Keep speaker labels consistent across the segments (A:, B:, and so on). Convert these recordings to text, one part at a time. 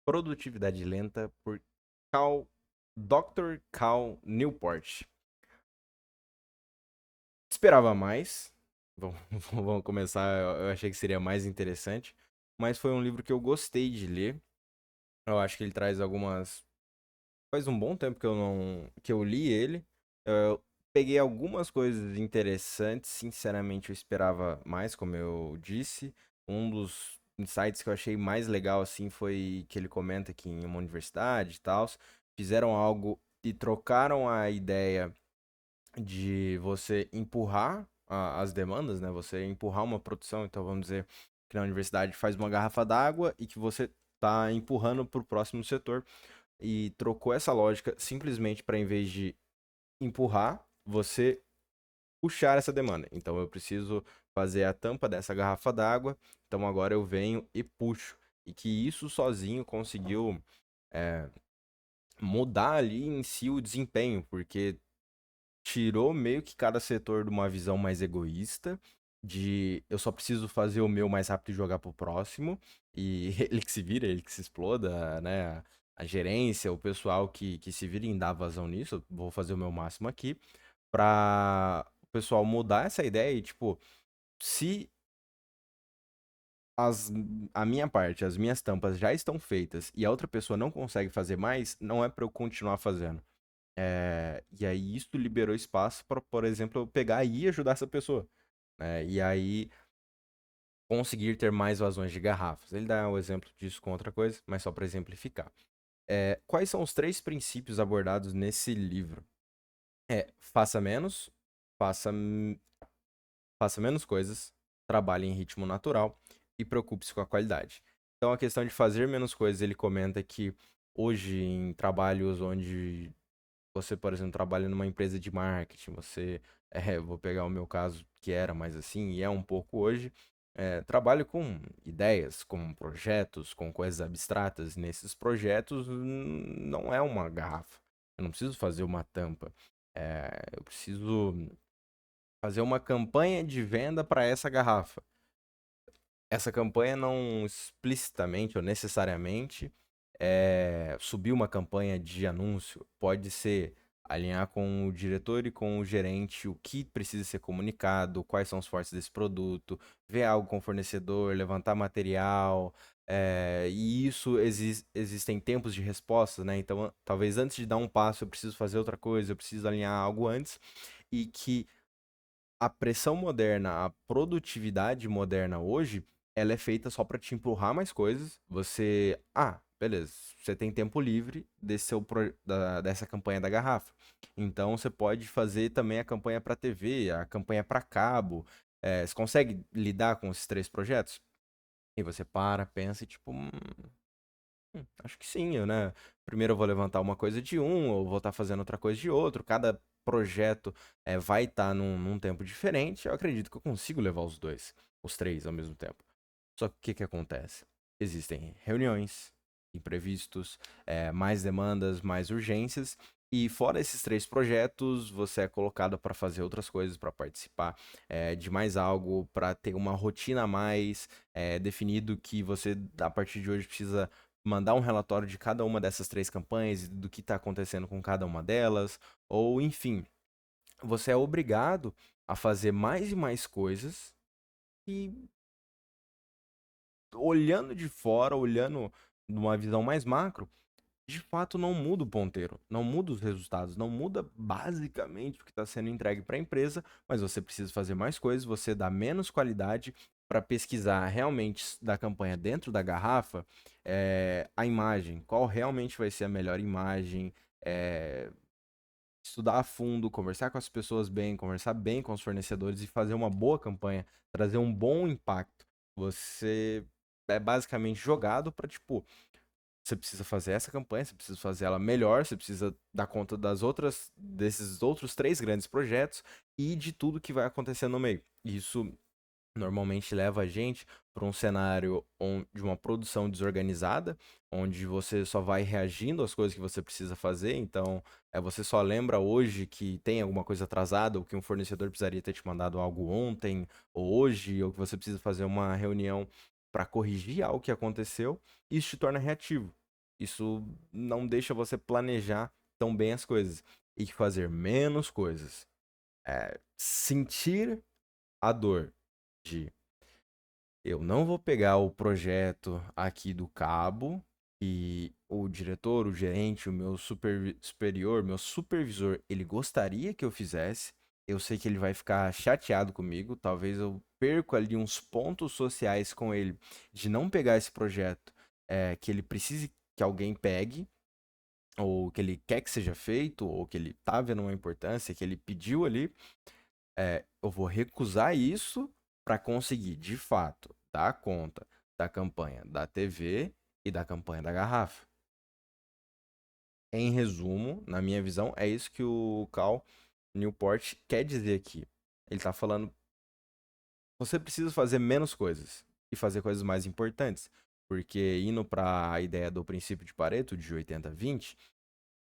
A: Produtividade Lenta por Cal, Dr. Cal Newport. Esperava mais. Vamos, vamos começar. Eu achei que seria mais interessante. Mas foi um livro que eu gostei de ler. Eu acho que ele traz algumas. Faz um bom tempo que eu não. Que eu li ele. Eu peguei algumas coisas interessantes. Sinceramente, eu esperava mais, como eu disse. Um dos insights que eu achei mais legal, assim, foi que ele comenta que em uma universidade e tal, fizeram algo e trocaram a ideia de você empurrar as demandas, né? Você empurrar uma produção. Então, vamos dizer que na universidade faz uma garrafa d'água e que você está empurrando para o próximo setor e trocou essa lógica simplesmente para, em vez de empurrar, você puxar essa demanda. Então, eu preciso fazer a tampa dessa garrafa d'água, então agora eu venho e puxo. E que isso sozinho conseguiu é, mudar ali em si o desempenho, porque tirou meio que cada setor de uma visão mais egoísta, de eu só preciso fazer o meu mais rápido e jogar pro próximo, e ele que se vira, ele que se exploda, né? A gerência, o pessoal que se vira em dar vazão nisso, eu vou fazer o meu máximo aqui, pra o pessoal mudar essa ideia e, tipo, se as, a minha parte, as minhas tampas já estão feitas e a outra pessoa não consegue fazer mais, não é pra eu continuar fazendo. E aí isso liberou espaço para, por exemplo, eu pegar e ajudar essa pessoa, né? E aí conseguir ter mais vazões de garrafas. Ele dá um exemplo disso com outra coisa, mas só para exemplificar. Quais são os três princípios abordados nesse livro? Faça menos, faça, faça menos coisas, trabalhe em ritmo natural e preocupe-se com a qualidade. Então, a questão de fazer menos coisas, ele comenta que hoje, em trabalhos onde você, por exemplo, trabalha numa empresa de marketing, você, vou pegar o meu caso, que era mais assim, e é um pouco hoje, trabalho com ideias, com projetos, com coisas abstratas. Nesses projetos não é uma garrafa. Eu não preciso fazer uma tampa. Eu preciso fazer uma campanha de venda para essa garrafa. Essa campanha não explicitamente ou necessariamente subir uma campanha de anúncio. Pode ser alinhar com o diretor e com o gerente o que precisa ser comunicado, quais são os fortes desse produto, ver algo com o fornecedor, levantar material. E isso existem tempos de resposta, né? Então, talvez antes de dar um passo, eu preciso fazer outra coisa, eu preciso alinhar algo antes. E que a pressão moderna, a produtividade moderna hoje, ela é feita só para te empurrar mais coisas. Beleza, você tem tempo livre dessa campanha da garrafa. Então você pode fazer também a campanha para TV, a campanha para cabo. Você consegue lidar com esses três projetos? E você para, pensa e tipo, acho que sim, né? Primeiro eu vou levantar uma coisa de um, ou vou estar fazendo outra coisa de outro. Cada projeto vai estar num tempo diferente. Eu acredito que eu consigo levar os dois, os três ao mesmo tempo. Só que o que que acontece? Existem reuniões, imprevistos, mais demandas, mais urgências. E fora esses três projetos, você é colocado para fazer outras coisas, para participar de mais algo, para ter uma rotina a mais, definido que você, a partir de hoje, precisa mandar um relatório de cada uma dessas três campanhas e do que está acontecendo com cada uma delas, ou enfim, você é obrigado a fazer mais e mais coisas e olhando de fora, olhando numa visão mais macro, de fato não muda o ponteiro, não muda os resultados, não muda basicamente o que está sendo entregue para a empresa, mas você precisa fazer mais coisas, você dá menos qualidade para pesquisar realmente da campanha dentro da garrafa, a imagem, qual realmente vai ser a melhor imagem, é, estudar a fundo, conversar com as pessoas bem, conversar bem com os fornecedores e fazer uma boa campanha, trazer um bom impacto. Você é basicamente jogado para, tipo, você precisa fazer essa campanha, você precisa fazer ela melhor, você precisa dar conta desses outros três grandes projetos e de tudo que vai acontecer no meio. Isso normalmente leva a gente para um cenário de uma produção desorganizada, onde você só vai reagindo às coisas que você precisa fazer. Então, você só lembra hoje que tem alguma coisa atrasada, ou que um fornecedor precisaria ter te mandado algo ontem, ou hoje, ou que você precisa fazer uma reunião para corrigir algo que aconteceu. Isso te torna reativo. Isso não deixa você planejar tão bem as coisas e fazer menos coisas. Sentir a dor de eu não vou pegar o projeto aqui do cabo e o diretor, o gerente, o meu superior, meu supervisor, ele gostaria que eu fizesse. Eu sei que ele vai ficar chateado comigo. Talvez eu perco ali uns pontos sociais com ele de não pegar esse projeto que ele precise que alguém pegue, ou que ele quer que seja feito, ou que ele tá vendo uma importância, que ele pediu ali. Eu vou recusar isso para conseguir, de fato, dar conta da campanha da TV e da campanha da garrafa. Em resumo, na minha visão, é isso que o Cal Newport quer dizer aqui. Ele está falando, você precisa fazer menos coisas e fazer coisas mais importantes. Porque indo para a ideia do princípio de Pareto, de 80-20,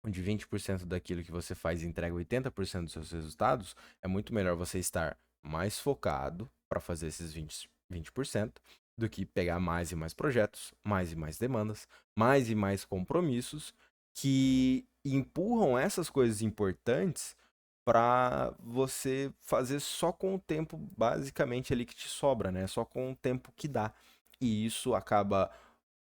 A: onde 20% daquilo que você faz entrega 80% dos seus resultados, é muito melhor você estar mais focado para fazer esses 20% do que pegar mais e mais projetos, mais e mais demandas, mais e mais compromissos que empurram essas coisas importantes para você fazer só com o tempo basicamente ali que te sobra, né? Só com o tempo que dá. E isso acaba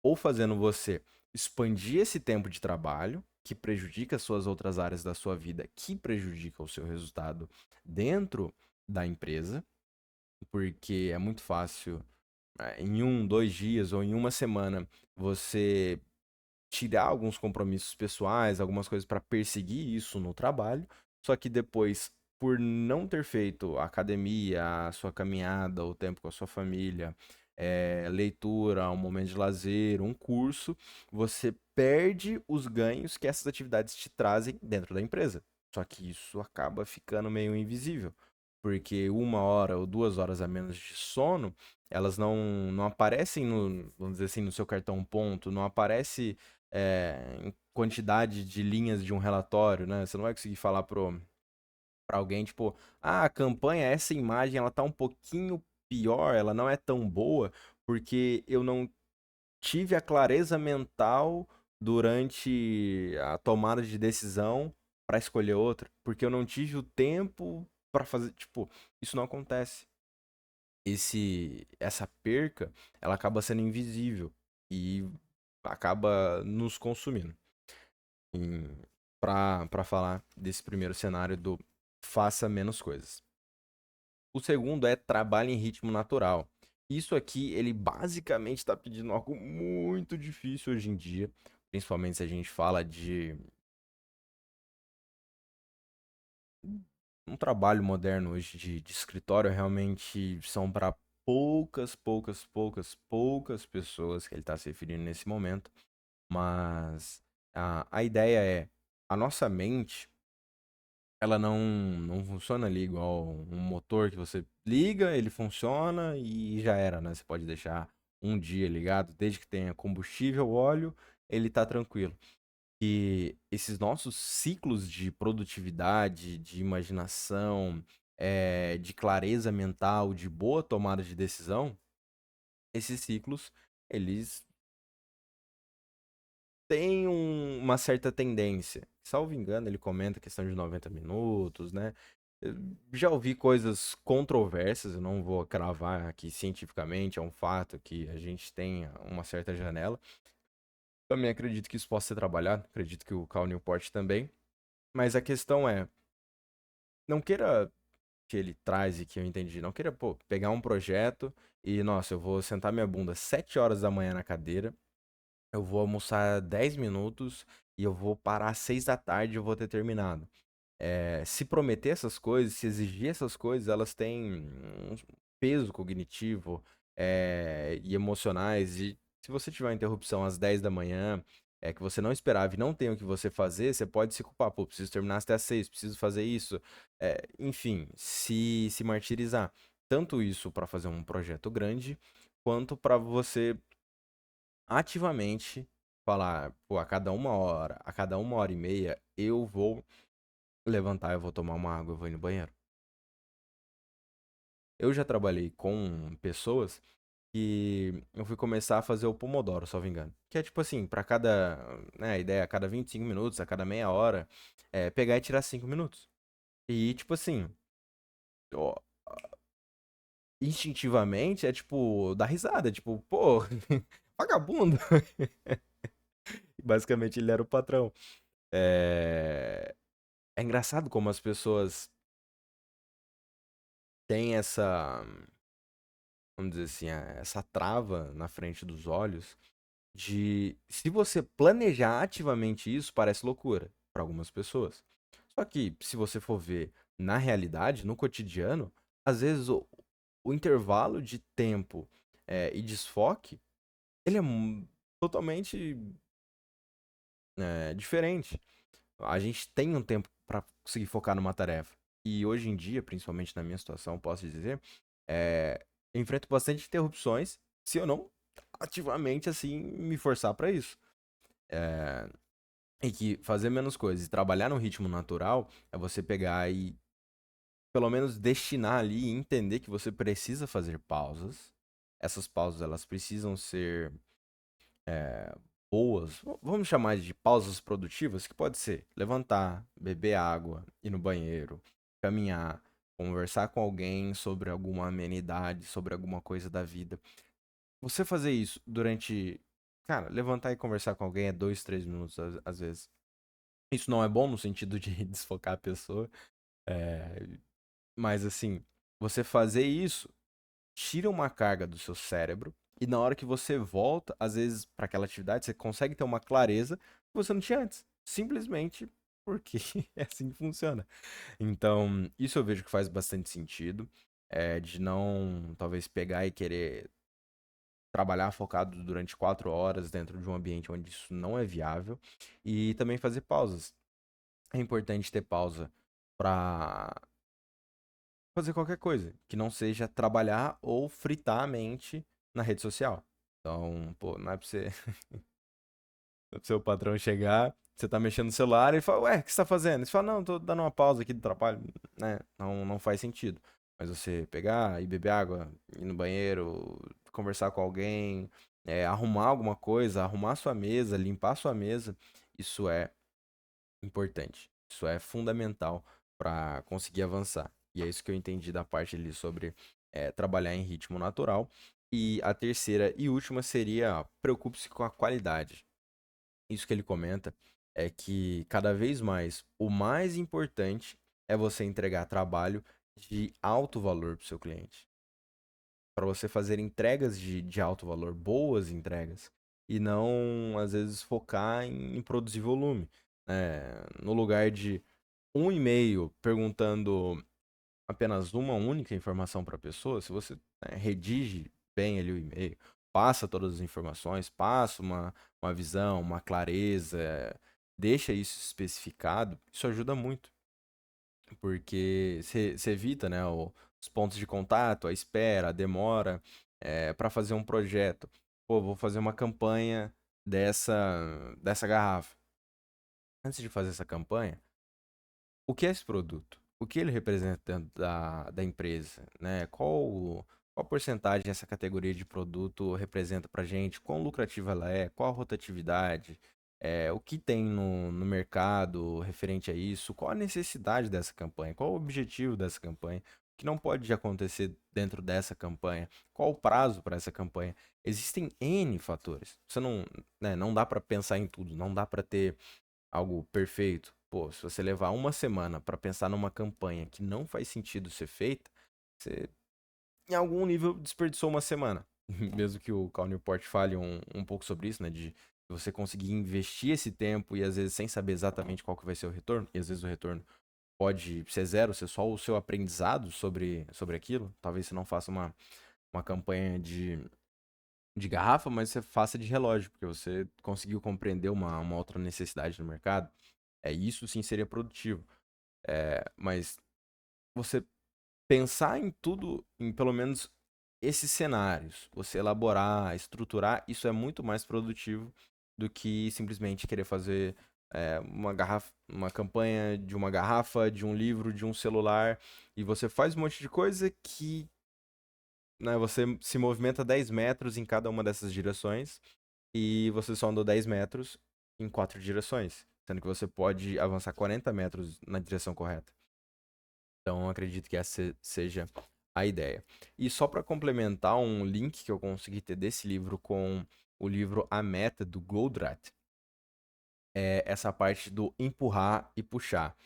A: ou fazendo você expandir esse tempo de trabalho, que prejudica as suas outras áreas da sua vida, que prejudica o seu resultado dentro da empresa, porque é muito fácil, em 1, 2 dias ou em uma semana, você tirar alguns compromissos pessoais, algumas coisas para perseguir isso no trabalho, só que depois, por não ter feito a academia, a sua caminhada, o tempo com a sua família, leitura, um momento de lazer, um curso, você perde os ganhos que essas atividades te trazem dentro da empresa. Só que isso acaba ficando meio invisível, porque 1 hora ou 2 horas a menos de sono, elas não aparecem no, vamos dizer assim, no seu cartão ponto, não aparece em quantidade de linhas de um relatório, né? Você não vai conseguir falar pra alguém, tipo, a campanha, essa imagem, ela tá um pouquinho pior, ela não é tão boa, porque eu não tive a clareza mental durante a tomada de decisão pra escolher outra, porque eu não tive o tempo pra fazer, tipo, isso não acontece. Essa perca, ela acaba sendo invisível e acaba nos consumindo. Para falar desse primeiro cenário do faça menos coisas. O segundo é trabalhe em ritmo natural. Isso aqui, ele basicamente está pedindo algo muito difícil hoje em dia, principalmente se a gente fala de um trabalho moderno hoje de escritório, realmente são para poucas pessoas que ele está se referindo nesse momento. Mas a ideia é, a nossa mente, ela não funciona ali igual um motor que você liga, ele funciona e já era, né? Você pode deixar um dia ligado, desde que tenha combustível, óleo, ele tá tranquilo. E esses nossos ciclos de produtividade, de imaginação, de clareza mental, de boa tomada de decisão, esses ciclos, eles têm uma certa tendência. Salvo engano, ele comenta a questão de 90 minutos, né? Eu já ouvi coisas controversas, eu não vou cravar aqui cientificamente, é um fato que a gente tem uma certa janela. Também acredito que isso possa ser trabalhado, acredito que o Cal Newport também. Mas a questão é, não queira que ele traz e que eu entendi, não queira, pô, pegar um projeto e, nossa, eu vou sentar minha bunda 7 horas da manhã na cadeira, eu vou almoçar 10 minutos e eu vou parar às 6 da tarde e eu vou ter terminado. Se prometer essas coisas, se exigir essas coisas, elas têm um peso cognitivo e emocionais. E se você tiver uma interrupção às 10 da manhã, que você não esperava e não tem o que você fazer, você pode se culpar. Pô, preciso terminar até às 6, preciso fazer isso. Enfim, se martirizar. Tanto isso para fazer um projeto grande, quanto para você ativamente falar, pô, a cada 1 hora e meia, eu vou levantar, eu vou tomar uma água, eu vou ir no banheiro. Eu já trabalhei com pessoas que eu fui começar a fazer o Pomodoro, salvo engano. Que é tipo assim, pra cada, né, a ideia, a cada 25 minutos, a cada meia hora, pegar e tirar 5 minutos. E tipo assim, ó, instintivamente é tipo, dar risada, tipo, pô, vagabundo. Basicamente ele era o patrão. É engraçado como as pessoas têm essa, vamos dizer assim, essa trava na frente dos olhos de se você planejar ativamente isso, parece loucura para algumas pessoas. Só que se você for ver na realidade, no cotidiano, às vezes o intervalo de tempo e desfoque, ele é totalmente diferente. A gente tem um tempo para conseguir focar numa tarefa. E hoje em dia, principalmente na minha situação, posso dizer, eu enfrento bastante interrupções se eu não ativamente assim me forçar para isso. É, e que fazer menos coisas e trabalhar num ritmo natural é você pegar e pelo menos destinar ali e entender que você precisa fazer pausas. Essas pausas elas precisam ser é, boas, vamos chamar de pausas produtivas, que pode ser levantar, beber água, ir no banheiro, caminhar, conversar com alguém sobre alguma amenidade, sobre alguma coisa da vida. Você fazer isso durante, cara, levantar e conversar com alguém é 2, 3 minutos às vezes. Isso não é bom no sentido de desfocar a pessoa, é, mas assim, você fazer isso tira uma carga do seu cérebro e na hora que você volta, às vezes, para aquela atividade, você consegue ter uma clareza que você não tinha antes. Simplesmente porque é assim que funciona. Então, isso eu vejo que faz bastante sentido. De não, talvez, pegar e querer trabalhar focado durante 4 horas dentro de um ambiente onde isso não é viável. E também fazer pausas. É importante ter pausa para fazer qualquer coisa que não seja trabalhar ou fritar a mente na rede social. Então, pô, não é pra você, pro seu patrão chegar, você tá mexendo no celular e ele fala, ué, o que você tá fazendo? Você fala, não, tô dando uma pausa aqui do trabalho, né? Não, não faz sentido. Mas você pegar e beber água, ir no banheiro, conversar com alguém, arrumar alguma coisa, arrumar sua mesa, limpar sua mesa, isso é importante. Isso é fundamental para conseguir avançar. E é isso que eu entendi da parte ali sobre trabalhar em ritmo natural. E a terceira e última seria preocupe-se com a qualidade. Isso que ele comenta é que cada vez mais o mais importante é você entregar trabalho de alto valor para o seu cliente. Para você fazer entregas de alto valor, boas entregas, e não, às vezes, focar em produzir volume. No lugar de um e-mail perguntando apenas uma única informação para a pessoa, se você redige bem ali o e-mail, passa todas as informações, passa uma visão, uma clareza, deixa isso especificado, isso ajuda muito, porque você evita, né, os pontos de contato, a espera, a demora, para fazer um projeto. Pô, vou fazer uma campanha dessa garrafa. Antes de fazer essa campanha, o que é esse produto? O que ele representa dentro da empresa, né? Qual porcentagem essa categoria de produto representa para gente? Quão lucrativa ela é? Qual a rotatividade? O que tem no mercado referente a isso? Qual a necessidade dessa campanha? Qual o objetivo dessa campanha? O que não pode acontecer dentro dessa campanha? Qual o prazo para essa campanha? Existem N fatores. Você não, né, não dá para pensar em tudo, não dá para ter algo perfeito. Pô, se você levar uma semana para pensar numa campanha que não faz sentido ser feita, você em algum nível desperdiçou uma semana. Mesmo que o Cal Newport fale um pouco sobre isso, né? De você conseguir investir esse tempo e às vezes sem saber exatamente qual que vai ser o retorno, e às vezes o retorno pode ser zero, ser só o seu aprendizado sobre aquilo. Talvez você não faça uma campanha de garrafa, mas você faça de relógio, porque você conseguiu compreender uma outra necessidade no mercado. Isso sim seria produtivo. Mas você pensar em tudo, em pelo menos esses cenários, você elaborar, estruturar, isso é muito mais produtivo do que simplesmente querer fazer uma campanha de uma garrafa, de um livro, de um celular, e você faz um monte de coisa que né, você se movimenta 10 metros em cada uma dessas direções e você só andou 10 metros em 4 direções, sendo que você pode avançar 40 metros na direção correta. Então, acredito que essa seja a ideia. E só para complementar um link que eu consegui ter desse livro com o livro A Meta, do Goldratt, é essa parte do empurrar e puxar.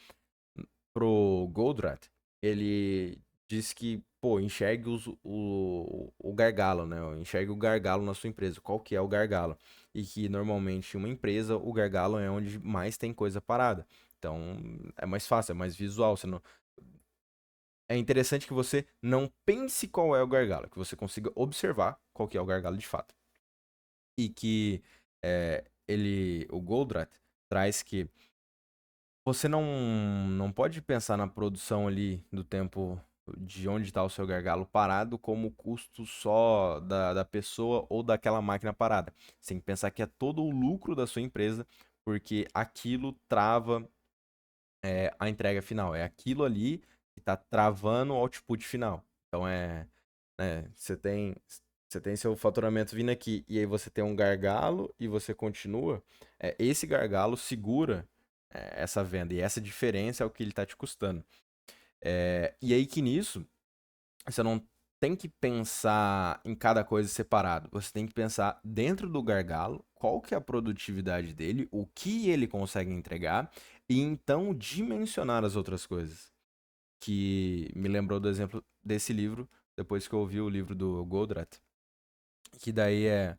A: Pro Goldratt, ele diz que, pô, enxergue o gargalo, né? Enxergue o gargalo na sua empresa. Qual que é o gargalo? E que normalmente em uma empresa, o gargalo é onde mais tem coisa parada. Então, é mais fácil, é mais visual. Você não... É interessante que você não pense qual é o gargalo, que você consiga observar qual que é o gargalo de fato. E que o Goldratt traz que você não pode pensar na produção ali do tempo de onde está o seu gargalo parado como custo só da pessoa ou daquela máquina parada. Você tem que pensar que é todo o lucro da sua empresa, porque aquilo trava a entrega final. É aquilo ali que está travando o output final. Então você tem seu faturamento vindo aqui e aí você tem um gargalo e você continua. Esse gargalo segura essa venda e essa diferença é o que ele está te custando. E aí que nisso você não tem que pensar em cada coisa separado. Você tem que pensar dentro do gargalo, qual que é a produtividade dele, o que ele consegue entregar, e então dimensionar as outras coisas. Que me lembrou do exemplo desse livro, depois que eu ouvi o livro do Goldratt, que daí é...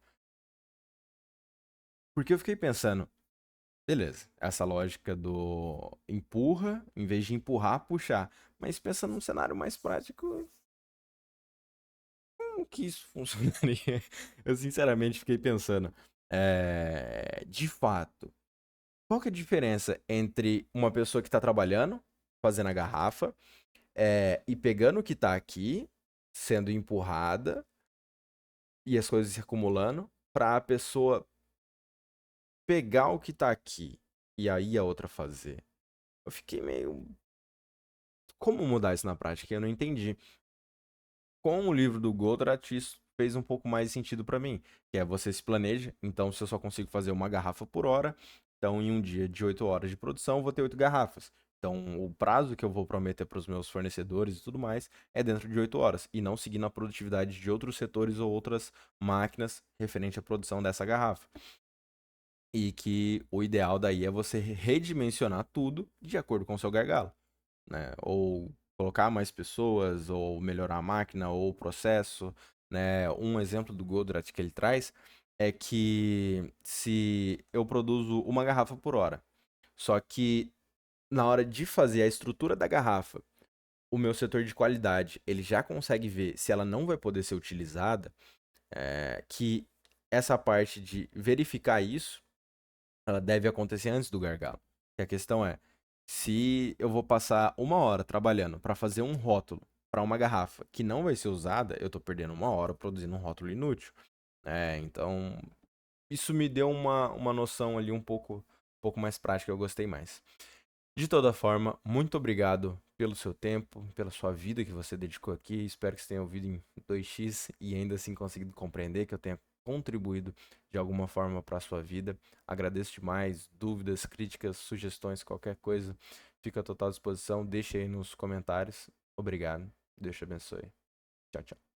A: Porque eu fiquei pensando, beleza, essa lógica do empurra, em vez de empurrar, puxar. Mas pensando num cenário mais prático, como que isso funcionaria? Eu sinceramente fiquei pensando. De fato, qual que é a diferença entre uma pessoa que está trabalhando, fazendo a garrafa, e pegando o que está aqui, sendo empurrada, e as coisas se acumulando, para a pessoa pegar o que está aqui e aí a outra fazer? Eu fiquei meio. Como mudar isso na prática? Eu não entendi. Com o livro do Goldratt, isso fez um pouco mais de sentido para mim. Que é você se planeja, então se eu só consigo fazer uma garrafa por hora, então em um dia de 8 horas de produção, eu vou ter 8 garrafas. Então o prazo que eu vou prometer para os meus fornecedores e tudo mais é dentro de 8 horas, e não seguindo a produtividade de outros setores ou outras máquinas referente à produção dessa garrafa. E que o ideal daí é você redimensionar tudo de acordo com o seu gargalo, né? Ou colocar mais pessoas, ou melhorar a máquina, ou o processo, né? Um exemplo do Goldratt que ele traz é que se eu produzo uma garrafa por hora, só que na hora de fazer a estrutura da garrafa, o meu setor de qualidade, ele já consegue ver se ela não vai poder ser utilizada, que essa parte de verificar isso, ela deve acontecer antes do gargalo. E a questão é, se eu vou passar uma hora trabalhando para fazer um rótulo para uma garrafa que não vai ser usada, eu estou perdendo uma hora produzindo um rótulo inútil. Então, isso me deu uma noção ali um pouco mais prática, eu gostei mais. De toda forma, muito obrigado pelo seu tempo, pela sua vida que você dedicou aqui. Espero que você tenha ouvido em 2x e ainda assim conseguido compreender, que eu tenha contribuído de alguma forma para a sua vida. Agradeço demais. Dúvidas, críticas, sugestões, qualquer coisa, fica à total disposição. Deixe aí nos comentários. Obrigado. Deus te abençoe. Tchau, tchau.